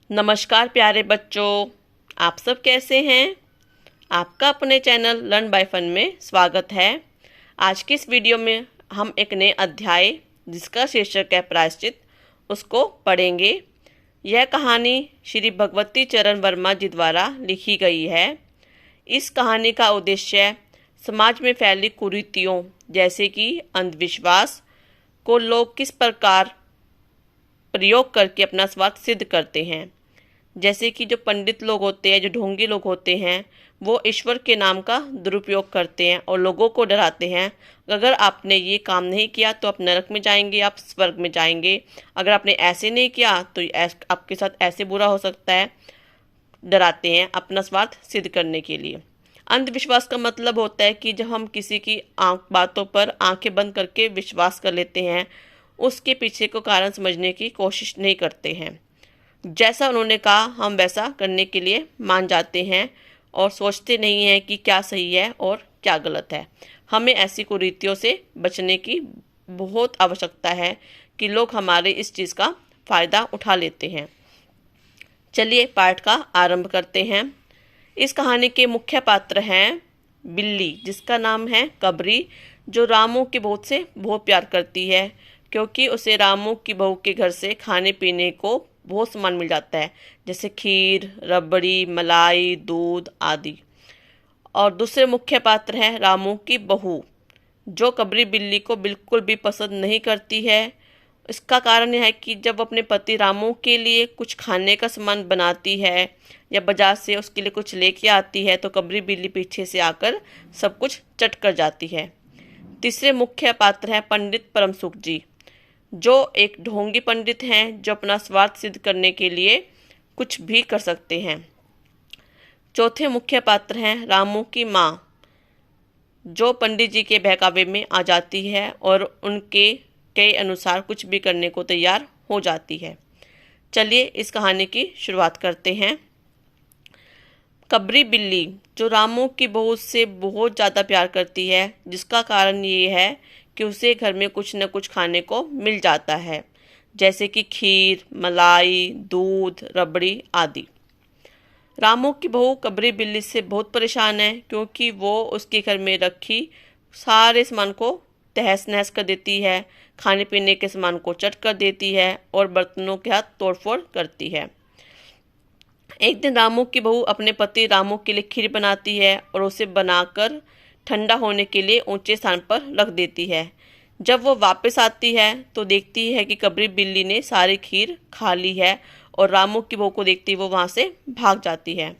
नमस्कार प्यारे बच्चों, आप सब कैसे हैं। आपका अपने चैनल लर्न बाय फन में स्वागत है। आज की इस वीडियो में हम एक नए अध्याय जिसका शीर्षक है प्रायश्चित उसको पढ़ेंगे। यह कहानी श्री भगवती चरण वर्मा जी द्वारा लिखी गई है। इस कहानी का उद्देश्य समाज में फैली कुरीतियों जैसे कि अंधविश्वास को लोग किस प्रकार प्रयोग करके अपना स्वार्थ सिद्ध करते हैं। जैसे कि जो पंडित लोग होते हैं, जो ढोंगी लोग होते हैं, वो ईश्वर के नाम का दुरुपयोग करते हैं और लोगों को डराते हैं। अगर आपने ये काम नहीं किया तो आप नरक में जाएंगे, आप स्वर्ग में जाएंगे। अगर आपने ऐसे नहीं किया तो आपके साथ ऐसे बुरा हो सकता है। डराते हैं अपना स्वार्थ सिद्ध करने के लिए। अंधविश्वास का मतलब होता है कि जब हम किसी की बातों पर आंखें बंद करके विश्वास कर लेते हैं, उसके पीछे को कारण समझने की कोशिश नहीं करते हैं। जैसा उन्होंने कहा हम वैसा करने के लिए मान जाते हैं और सोचते नहीं हैं कि क्या सही है और क्या गलत है। हमें ऐसी कुरीतियों से बचने की बहुत आवश्यकता है कि लोग हमारे इस चीज़ का फ़ायदा उठा लेते हैं। चलिए पाठ का आरंभ करते हैं। इस कहानी के मुख्य पात्र हैं बिल्ली, जिसका नाम है कबरी, जो रामू की बहू से बहुत प्यार करती है क्योंकि उसे रामू की बहू के घर से खाने पीने को बहुत सामान मिल जाता है, जैसे खीर, रबड़ी, मलाई, दूध आदि। और दूसरे मुख्य पात्र हैं रामू की बहू, जो कबरी बिल्ली को बिल्कुल भी पसंद नहीं करती है। इसका कारण यह है कि जब अपने पति रामू के लिए कुछ खाने का सामान बनाती है या बाजार से उसके लिए कुछ लेके आती है तो कबरी बिल्ली पीछे से आकर सब कुछ चट कर जाती है। तीसरे मुख्य पात्र हैं पंडित परमसुख जी, जो एक ढोंगी पंडित हैं जो अपना स्वार्थ सिद्ध करने के लिए कुछ भी कर सकते हैं। चौथे मुख्य पात्र हैं रामू की माँ, जो पंडित जी के बहकावे में आ जाती है और उनके के अनुसार कुछ भी करने को तैयार हो जाती है। चलिए इस कहानी की शुरुआत करते हैं। कबरी बिल्ली जो रामू की बहू से बहुत ज़्यादा प्यार करती है, जिसका कारण ये है कि उसे घर में कुछ न कुछ खाने को मिल जाता है, जैसे कि खीर, मलाई, दूध, रबड़ी आदि। रामू की बहू कबरी बिल्ली से बहुत परेशान है क्योंकि वो उसके घर में रखी सारे सामान को तहस नहस कर देती है, खाने पीने के सामान को चट कर देती है और बर्तनों के हाथ तोड़फोड़ करती है। एक दिन रामू की बहू अपने पति रामू के लिए खीर बनाती है और उसे बनाकर ठंडा होने के लिए ऊंचे स्थान पर रख देती है। जब वो वापस आती है तो देखती है कि कबरी बिल्ली ने सारी खीर खा ली है और रामू की बहू को देखती वो वहाँ से भाग जाती है।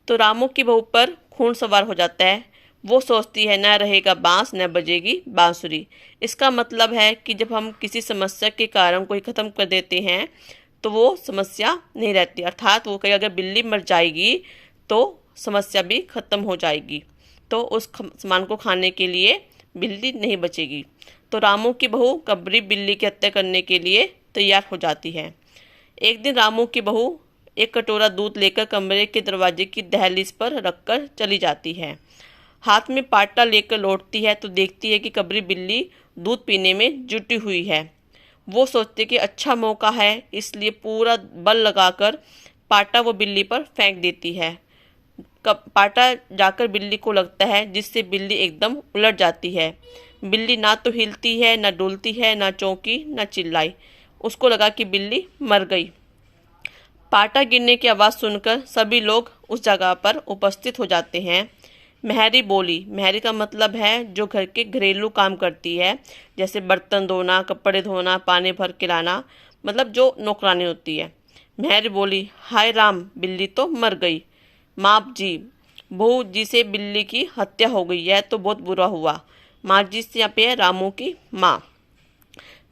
तो रामू की बहू पर खून सवार हो जाता है। वो सोचती है न रहेगा बांस न बजेगी बांसुरी। इसका मतलब है कि जब हम किसी समस्या के कारण को ख़त्म कर देते हैं तो वो समस्या नहीं रहती, अर्थात वो कहीं अगर बिल्ली मर जाएगी तो समस्या भी ख़त्म हो जाएगी, तो उस सामान को खाने के लिए बिल्ली नहीं बचेगी। तो रामू की बहू कबरी बिल्ली की हत्या करने के लिए तैयार हो जाती है। एक दिन रामू की बहू एक कटोरा दूध लेकर कमरे के दरवाजे की दहलीज पर रखकर चली जाती है। हाथ में पाटा लेकर लौटती है तो देखती है कि कबरी बिल्ली दूध पीने में जुटी हुई है। वो सोचती कि अच्छा मौका है, इसलिए पूरा बल लगाकर पाटा वो बिल्ली पर फेंक देती है। पाटा जाकर बिल्ली को लगता है, जिससे बिल्ली एकदम उलट जाती है। बिल्ली ना तो हिलती है, ना डुलती है, ना चौंकी, ना चिल्लाई। उसको लगा कि बिल्ली मर गई। पाटा गिरने की आवाज़ सुनकर सभी लोग उस जगह पर उपस्थित हो जाते हैं। मेहरी बोली, मेहरी का मतलब है जो घर के घरेलू काम करती है, जैसे बर्तन धोना, कपड़े धोना, पानी भर के लाना, मतलब जो नौकरानी होती है। मेहरी बोली, हाय राम, बिल्ली तो मर गई। माँ जी, बहू जी से बिल्ली की हत्या हो गई, यह तो बहुत बुरा हुआ। माँ जी से यहाँ पे है रामू की माँ।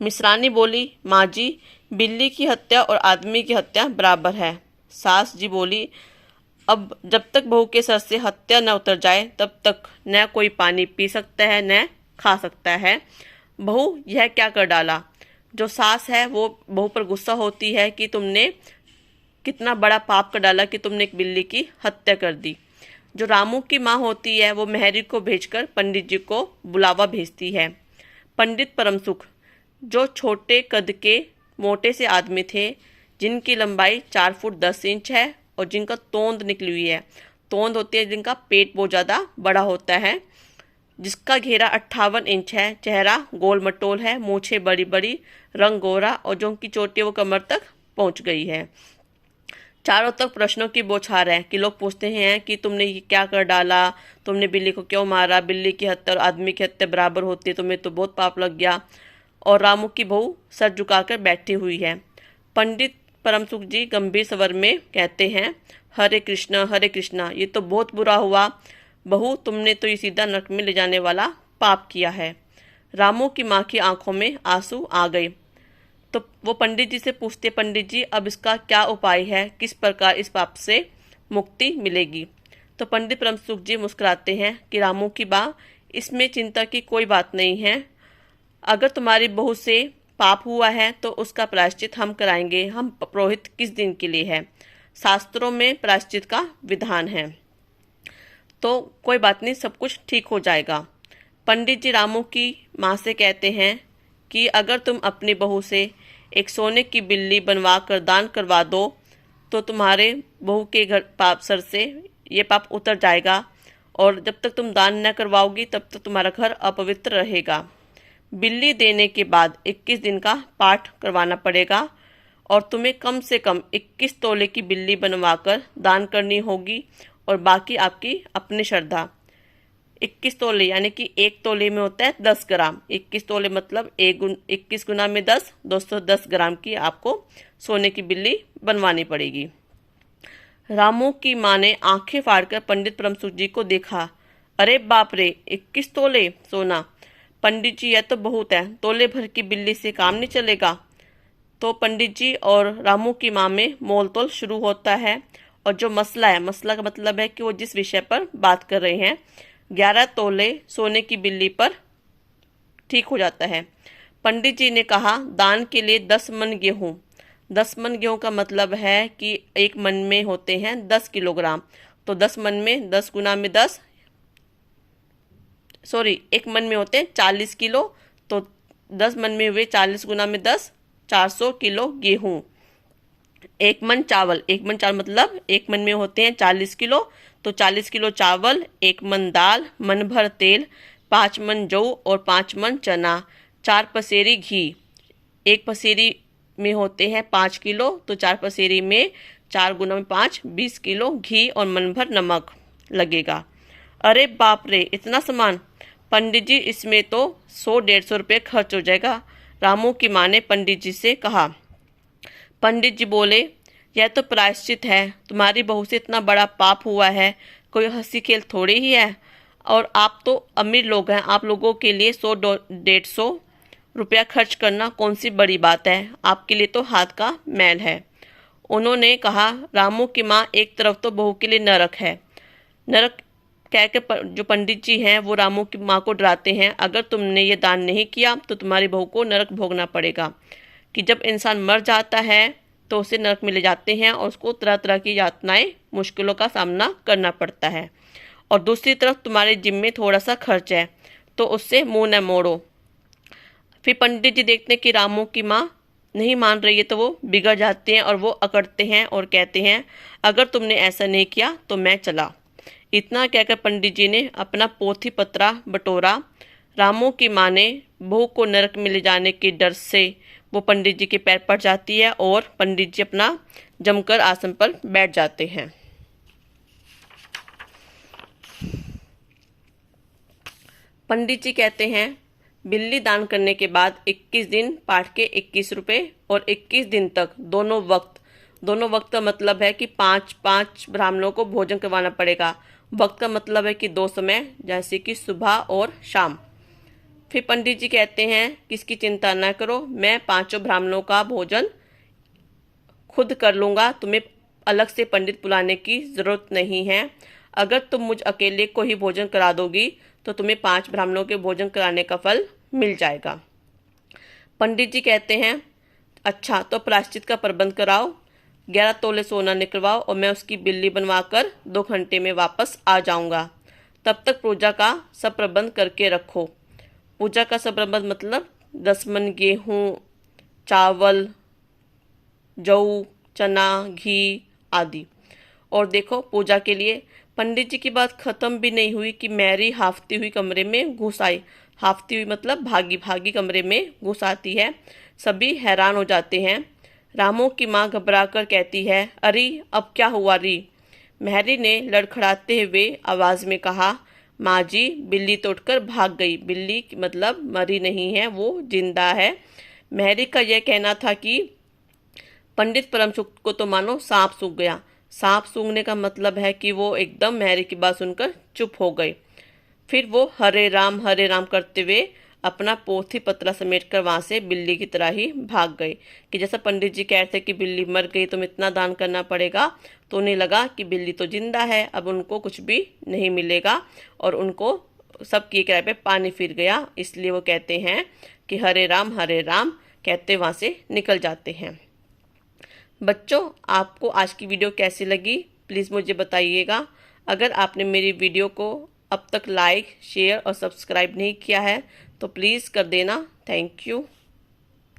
मिश्रानी बोली, माँ जी, बिल्ली की हत्या और आदमी की हत्या बराबर है। सास जी बोली, अब जब तक बहू के सर से हत्या न उतर जाए तब तक न कोई पानी पी सकता है न खा सकता है। बहू यह क्या कर डाला। जो सास है वो बहू पर गुस्सा होती है कि तुमने कितना बड़ा पाप कर डाला कि तुमने एक बिल्ली की हत्या कर दी। जो रामू की माँ होती है वो मेहरी को भेजकर पंडित जी को बुलावा भेजती है। पंडित परमसुख, जो छोटे कद के मोटे से आदमी थे, जिनकी लंबाई 4 फुट 10 इंच है और जिनका तोंद निकली हुई है। तोंद होती है जिनका पेट बहुत ज़्यादा बड़ा होता है, जिसका घेरा 58 इंच है, चेहरा गोल मटोल है, मूछें बड़ी बड़ी, रंग गोरा और जो उनकी चोटी है वो कमर तक पहुंच गई है। चारों तरफ प्रश्नों की बौछार है कि लोग पूछते हैं कि तुमने ये क्या कर डाला, तुमने बिल्ली को क्यों मारा, बिल्ली की हत्या और आदमी की हत्या बराबर होती है, तुम्हें तो बहुत पाप लग गया। और रामू की बहू सर झुकाकर बैठी हुई है। पंडित परमसुख जी गंभीर स्वर में कहते हैं, हरे कृष्णा, ये तो बहुत बुरा हुआ बहू, तुमने तो ये सीधा नरक में ले जाने वाला पाप किया है। रामू की माँ की आंखों में आंसू आ गए तो वो पंडित जी से पूछते, पंडित जी अब इसका क्या उपाय है, किस प्रकार इस पाप से मुक्ति मिलेगी। तो पंडित परमसुख जी मुस्कुराते हैं कि रामू की माँ, इसमें चिंता की कोई बात नहीं है। अगर तुम्हारी बहू से पाप हुआ है तो उसका प्रायश्चित हम कराएंगे। हम पुरोहित किस दिन के लिए है, शास्त्रों में प्रायश्चित का विधान है, तो कोई बात नहीं, सब कुछ ठीक हो जाएगा। पंडित जी रामू की माँ से कहते हैं कि अगर तुम अपनी बहू से एक सोने की बिल्ली बनवा कर दान करवा दो तो तुम्हारे बहू के घर पाप सर से ये पाप उतर जाएगा, और जब तक तुम दान न करवाओगी तब तक तुम्हारा घर अपवित्र रहेगा। बिल्ली देने के बाद 21 दिन का पाठ करवाना पड़ेगा और तुम्हें कम से कम 21 तोले की बिल्ली बनवाकर दान करनी होगी, और बाकी आपकी अपनी श्रद्धा। 21 तोले यानी कि 1 तोले में होता है 10 ग्राम, 21 तोले मतलब 21 गुना में 10, 210 ग्राम की आपको सोने की बिल्ली बनवानी पड़ेगी। रामू की माँ ने आंखें फाड़कर पंडित परमसुख जी को देखा। अरे बाप रे, 21 तोले सोना! पंडित जी यह तो बहुत है, तोले भर की बिल्ली से काम नहीं चलेगा। तो पंडित जी और रामू की माँ में मोल तोल शुरू होता है, और जो मसला है, मसला का मतलब है कि वो जिस विषय पर बात कर रहे हैं, 11 तोले सोने की बिल्ली पर ठीक हो जाता है। पंडित जी ने कहा, दान के लिए 10 मन गेहूँ। 10 मन गेहूँ का मतलब है कि एक मन में होते हैं 10 किलोग्राम, तो 10 मन में 10 गुना में 10, एक मन में होते हैं 40 किलो, तो 10 मन में हुए 40 गुना में 10, 400 किलो गेहूँ। एक मन चावल मतलब एक मन में होते हैं 40 किलो, तो 40 किलो चावल, 1 मन दाल, मन भर तेल, 5 मन जौ और 5 मन चना, 4 पसेरी घी। 1 पसेरी में होते हैं 5 किलो, तो 4 पसेरी में 4 गुना में 5, 20 किलो घी और मन भर नमक लगेगा। अरे बाप रे, इतना सामान! पंडित जी इसमें तो 100-150 रुपये खर्च हो जाएगा। रामू की माँ ने पंडित जी से कहा। पंडित जी बोले, यह तो प्रायश्चित है, तुम्हारी बहू से इतना बड़ा पाप हुआ है, कोई हंसी खेल थोड़ी ही है, और आप तो अमीर लोग हैं, आप लोगों के लिए 100-150 रुपया खर्च करना कौन सी बड़ी बात है, आपके लिए तो हाथ का मैल है। उन्होंने कहा। रामू की माँ, एक तरफ तो बहू के लिए नरक है, नरक कह के जो पंडित जी हैं वो रामू की माँ को डराते हैं, अगर तुमने ये दान नहीं किया तो तुम्हारी बहू को नरक भोगना पड़ेगा, कि जब इंसान मर जाता है तो उसे नरक में ले जाते हैं और उसको तरह तरह की यातनाएं, मुश्किलों का सामना करना पड़ता है। और दूसरी तरफ तुम्हारे जिम्मे थोड़ा सा खर्च है, तो उससे मुंह न मोड़ो। फिर पंडित जी देखते हैं कि रामू की माँ नहीं मान रही है, तो वो बिगड़ जाते हैं और वो अकड़ते हैं और कहते हैं, अगर तुमने ऐसा नहीं किया तो मैं चला। इतना कहकर पंडित जी ने अपना पोथी पत्रा बटोरा। रामू की माँ ने बहू को नरक में ले जाने के डर से वो पंडित जी के पैर पड़ जाती है और पंडित जी अपना जमकर आसन पर बैठ जाते हैं। पंडित जी कहते हैं, बिल्ली दान करने के बाद 21 दिन पाठ के 21 रुपये और 21 दिन तक दोनों वक्त का मतलब है कि 5-5 ब्राह्मणों को भोजन करवाना पड़ेगा। वक्त का मतलब है कि 2 समय, जैसे कि सुबह और शाम। फिर पंडित जी कहते हैं कि इसकी चिंता न करो, मैं 5 ब्राह्मणों का भोजन खुद कर लूँगा, तुम्हें अलग से पंडित बुलाने की ज़रूरत नहीं है। अगर तुम मुझ अकेले को ही भोजन करा दोगी तो तुम्हें 5 ब्राह्मणों के भोजन कराने का फल मिल जाएगा। पंडित जी कहते हैं, अच्छा तो प्रायश्चित का प्रबंध कराओ, 11 तोले सोना निकलवाओ और मैं उसकी बिल्ली बनवाकर 2 घंटे में वापस आ जाऊंगा। तब तक पूजा का सब प्रबंध करके रखो। पूजा का सब प्रबंध मतलब 10 मन गेहूँ, चावल, जौ, चना, घी आदि। और देखो पूजा के लिए पंडित जी की बात खत्म भी नहीं हुई कि मैरी हाफती हुई कमरे में घुस आई। हाफती हुई मतलब भागी भागी कमरे में घुस आती है। सभी हैरान हो जाते हैं। रामू की माँ घबराकर कहती है, अरे अब क्या हुआ री? मैरी ने लड़खड़ाते हुए आवाज में कहा, माँ जी बिल्ली तो उठकर भाग गई। बिल्ली मतलब मरी नहीं है, वो जिंदा है। मैरी का यह कहना था कि पंडित परमसुख को तो मानो सांप सूंघ गया। सांप सूंघने का मतलब है कि वो एकदम मैरी की बात सुनकर चुप हो गए। फिर वो हरे राम करते हुए अपना पोथी पतरा समेटकर वहां से बिल्ली की तरह ही भाग गए। कि जैसा पंडित जी कह रहे थे कि बिल्ली मर गई तो इतना दान करना पड़ेगा, तो उन्हें लगा कि बिल्ली तो जिंदा है, अब उनको कुछ भी नहीं मिलेगा और उनको सबकी किराए पे पानी फिर गया। इसलिए वो कहते हैं कि हरे राम कहते वहां से निकल जाते हैं। बच्चों, आपको आज की वीडियो कैसी लगी प्लीज़ मुझे बताइएगा। अगर आपने मेरी वीडियो को अब तक लाइक, शेयर और सब्सक्राइब नहीं किया है तो प्लीज़ कर देना। Thank you.